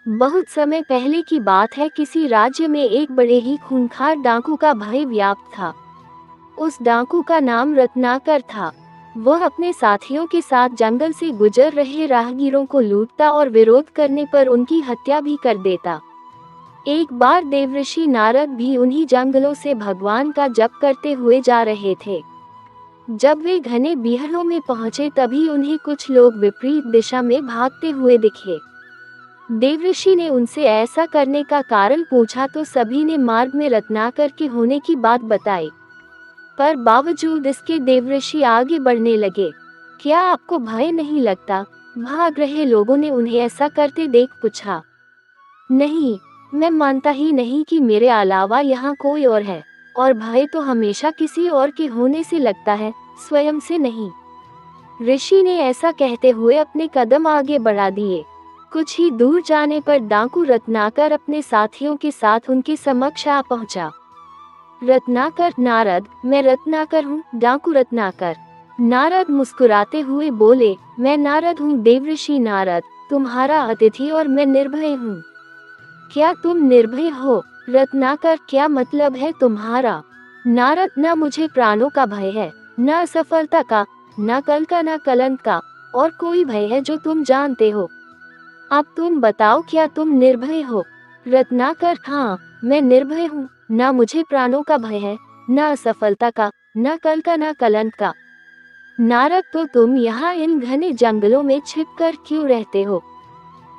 बहुत समय पहले की बात है। किसी राज्य में एक बड़े ही खूंखार डाकू का भय व्याप्त था। उस डाकू का नाम रत्नाकर था। वह अपने साथियों के साथ जंगल से गुजर रहे राहगीरों को लूटता और विरोध करने पर उनकी हत्या भी कर देता। एक बार देवऋषि नारद भी उन्हीं जंगलों से भगवान का जप करते हुए जा रहे थे। जब वे घने बीहड़ों में पहुंचे तभी उन्हें कुछ लोग विपरीत दिशा में भागते हुए दिखे। देवऋषि ने उनसे ऐसा करने का कारण पूछा तो सभी ने मार्ग में रत्नाकर के होने की बात बताई। पर बावजूद इसके देवऋषि आगे बढ़ने लगे। क्या आपको भय नहीं लगता? भाग रहे लोगों ने उन्हें ऐसा करते देख पूछा। नहीं, मैं मानता ही नहीं कि मेरे अलावा यहाँ कोई और है, और भय तो हमेशा किसी और के होने से लगता है, स्वयं से नहीं। ऋषि ने ऐसा कहते हुए अपने कदम आगे बढ़ा दिए। कुछ ही दूर जाने पर डाकू रत्नाकर अपने साथियों के साथ उनके समक्ष आ पहुंचा। रत्नाकर, नारद, मैं रत्नाकर हूँ, डाकू रत्नाकर। नारद मुस्कुराते हुए बोले, मैं नारद हूँ, देवऋषि नारद, तुम्हारा अतिथि, और मैं निर्भय हूँ। क्या तुम निर्भय हो? रत्नाकर, क्या मतलब है तुम्हारा? नारद, न मुझे प्राणों का भय है, न असफलता का, न कल का, न कलंक का, और कोई भय है जो तुम जानते हो। अब तुम बताओ, क्या तुम निर्भय हो? रत्नाकर, हाँ, मैं निर्भय हूँ, न मुझे प्राणों का भय है, न असफलता का, न कल का, न कलंक का। नारद, तो तुम यहाँ इन घने जंगलों में छिपकर क्यों रहते हो?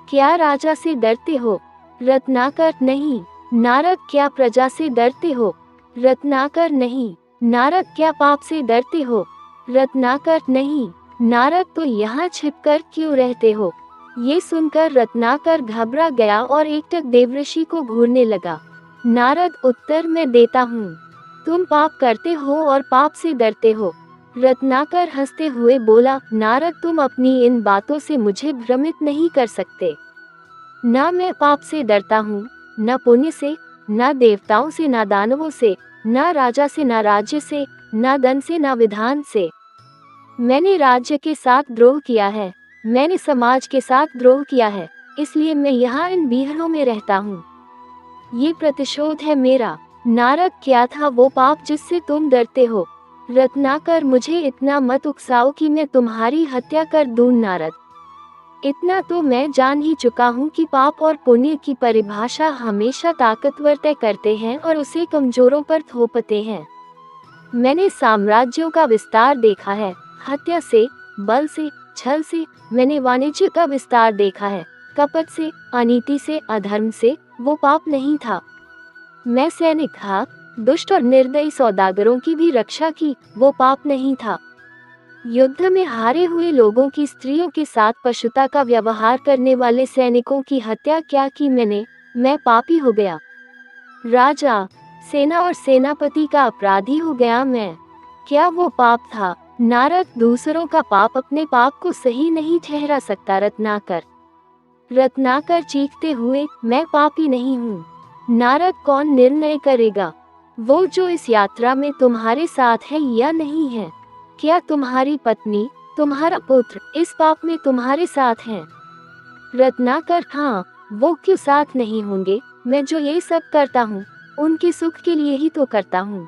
क्या राजा से डरते हो? रत्नाकर, नहीं। नारद, क्या प्रजा से डरते हो? रत्नाकर, नहीं। नारद, क्या पाप से डरते हो? रत्नाकर, नहीं। नारद, तो यहाँ छिपकर क्यों रहते हो? ये सुनकर रत्नाकर घबरा गया और एकटक देवऋषि को घूरने लगा। नारद, उत्तर मैं देता हूँ। तुम पाप करते हो और पाप से डरते हो। रत्नाकर हंसते हुए बोला, नारद, तुम अपनी इन बातों से मुझे भ्रमित नहीं कर सकते। न मैं पाप से डरता हूँ, न पुण्य से, न देवताओं से, न दानवों से, न राजा से, न राज्य से, न धन से, न विधान से। मैंने राज्य के साथ द्रोह किया है, मैंने समाज के साथ द्रोह किया है, इसलिए मैं यहाँ इन बीहड़ों में रहता हूँ। ये प्रतिशोध है मेरा। नारद, क्या था वो पाप जिससे तुम डरते हो? रत्नाकर, मुझे इतना मत उकसाओ कि मैं तुम्हारी हत्या कर दूं। नारद, इतना तो मैं जान ही चुका हूँ कि पाप और पुण्य की परिभाषा हमेशा ताकतवर तय करते हैं और उसे कमजोरों पर थोपते हैं। मैंने साम्राज्यों का विस्तार देखा है, हत्या से, बल से, छल से। मैंने वाणिज्य का विस्तार देखा है, कपट से, अनीति से, अधर्म से। वो पाप नहीं था। मैं सैनिक था, दुष्ट और निर्दयी सौदागरों की भी रक्षा की। वो पाप नहीं था। युद्ध में हारे हुए लोगों की स्त्रियों के साथ पशुता का व्यवहार करने वाले सैनिकों की हत्या क्या की मैंने? मैं पापी हो गया। राजा, सेना और सेनापति का अपराधी हो गया मैं। क्या वो पाप था? नारद, दूसरों का पाप अपने पाप को सही नहीं ठहरा सकता। रत्नाकर, रत्नाकर चीखते हुए, मैं पापी नहीं हूँ। नारद, कौन निर्णय करेगा? वो जो इस यात्रा में तुम्हारे साथ है या नहीं है? क्या तुम्हारी पत्नी, तुम्हारा पुत्र इस पाप में तुम्हारे साथ हैं? रत्नाकर, हाँ, वो क्यों साथ नहीं होंगे? मैं जो ये सब करता हूँ, उनके सुख के लिए ही तो करता हूँ।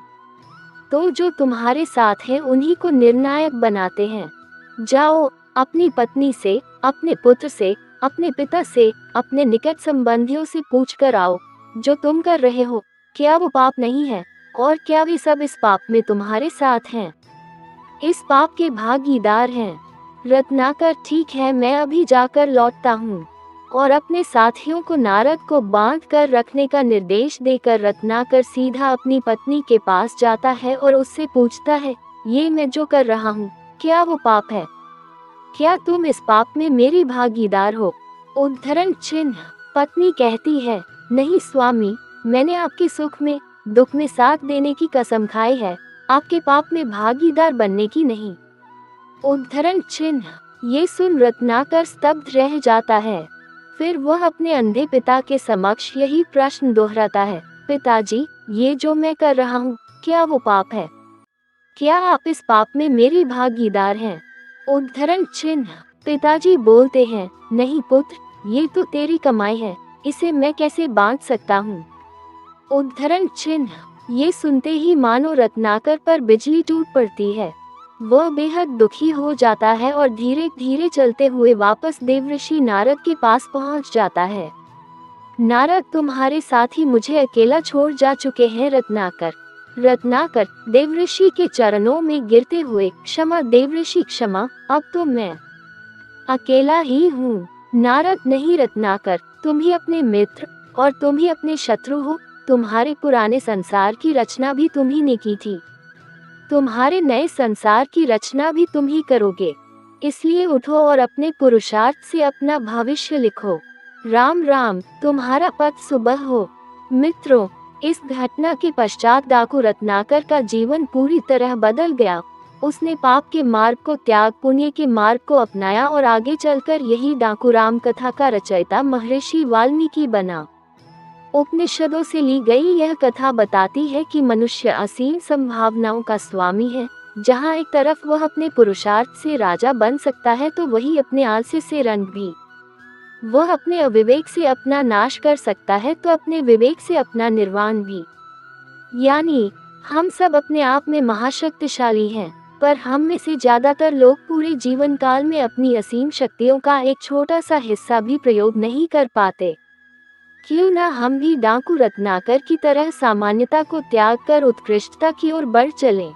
तो जो तुम्हारे साथ हैं उन्हीं को निर्णायक बनाते हैं। जाओ, अपनी पत्नी से, अपने पुत्र से, अपने पिता से, अपने निकट संबंधियों से पूछ कर आओ, जो तुम कर रहे हो, क्या वो पाप नहीं है? और क्या वे सब इस पाप में तुम्हारे साथ हैं, इस पाप के भागीदार हैं? रत्नाकर, ठीक है, मैं अभी जाकर लौटता हूँ। और अपने साथियों को नारद को बांध कर रखने का निर्देश देकर रत्नाकर सीधा अपनी पत्नी के पास जाता है और उससे पूछता है, ये मैं जो कर रहा हूँ, क्या वो पाप है? क्या तुम इस पाप में मेरी भागीदार हो? उद्धरण चिन्ह। पत्नी कहती है, नहीं स्वामी, मैंने आपके सुख में, दुख में साथ देने की कसम खाई है, आपके पाप में भागीदार बनने की नहीं। उद्धरण चिन्ह। ये सुन रत्नाकर स्तब्ध रह जाता है। फिर वह अपने अंधे पिता के समक्ष यही प्रश्न दोहराता है, पिताजी, ये जो मैं कर रहा हूँ, क्या वो पाप है? क्या आप इस पाप में मेरी भागीदार हैं? उद्धरण चिन्ह। पिताजी बोलते हैं, नहीं पुत्र, ये तो तेरी कमाई है, इसे मैं कैसे बांट सकता हूँ। उद्धरण चिन्ह। ये सुनते ही मानो रत्नाकर पर बिजली टूट पड़ती है। वह बेहद दुखी हो जाता है और धीरे धीरे चलते हुए वापस देवऋषि नारद के पास पहुंच जाता है। नारद, तुम्हारे साथी मुझे अकेला छोड़ जा चुके हैं। रत्नाकर रत्नाकर देवऋषि के चरणों में गिरते हुए, क्षमा देवऋषि क्षमा, अब तो मैं अकेला ही हूँ। नारद, नहीं रत्नाकर, तुम ही अपने मित्र और तुम ही अपने शत्रु हो। तुम्हारे पुराने संसार की रचना भी तुम ही ने की थी, तुम्हारे नए संसार की रचना भी तुम ही करोगे। इसलिए उठो और अपने पुरुषार्थ से अपना भविष्य लिखो। राम राम, तुम्हारा पथ सुबह हो। मित्रों, इस घटना के पश्चात डाकू रत्नाकर का जीवन पूरी तरह बदल गया। उसने पाप के मार्ग को त्याग पुण्य के मार्ग को अपनाया और आगे चलकर यही डाकू राम कथा का रचयिता महर्षि वाल्मीकि बना। उपनिषदों से ली गई यह कथा बताती है कि मनुष्य असीम संभावनाओं का स्वामी है। जहाँ एक तरफ वह अपने पुरुषार्थ से राजा बन सकता है, तो वही अपने आलस्य से रंग भी। वह अपने अविवेक से अपना नाश कर सकता है, तो अपने विवेक से अपना निर्वाण भी। यानी हम सब अपने आप में महाशक्तिशाली हैं, पर हम में से ज्यादातर लोग पूरे जीवन काल में अपनी असीम शक्तियों का एक छोटा सा हिस्सा भी प्रयोग नहीं कर पाते। क्यों ना हम भी डाकू रत्नाकर की तरह सामान्यता को त्याग कर उत्कृष्टता की ओर बढ़ चलें।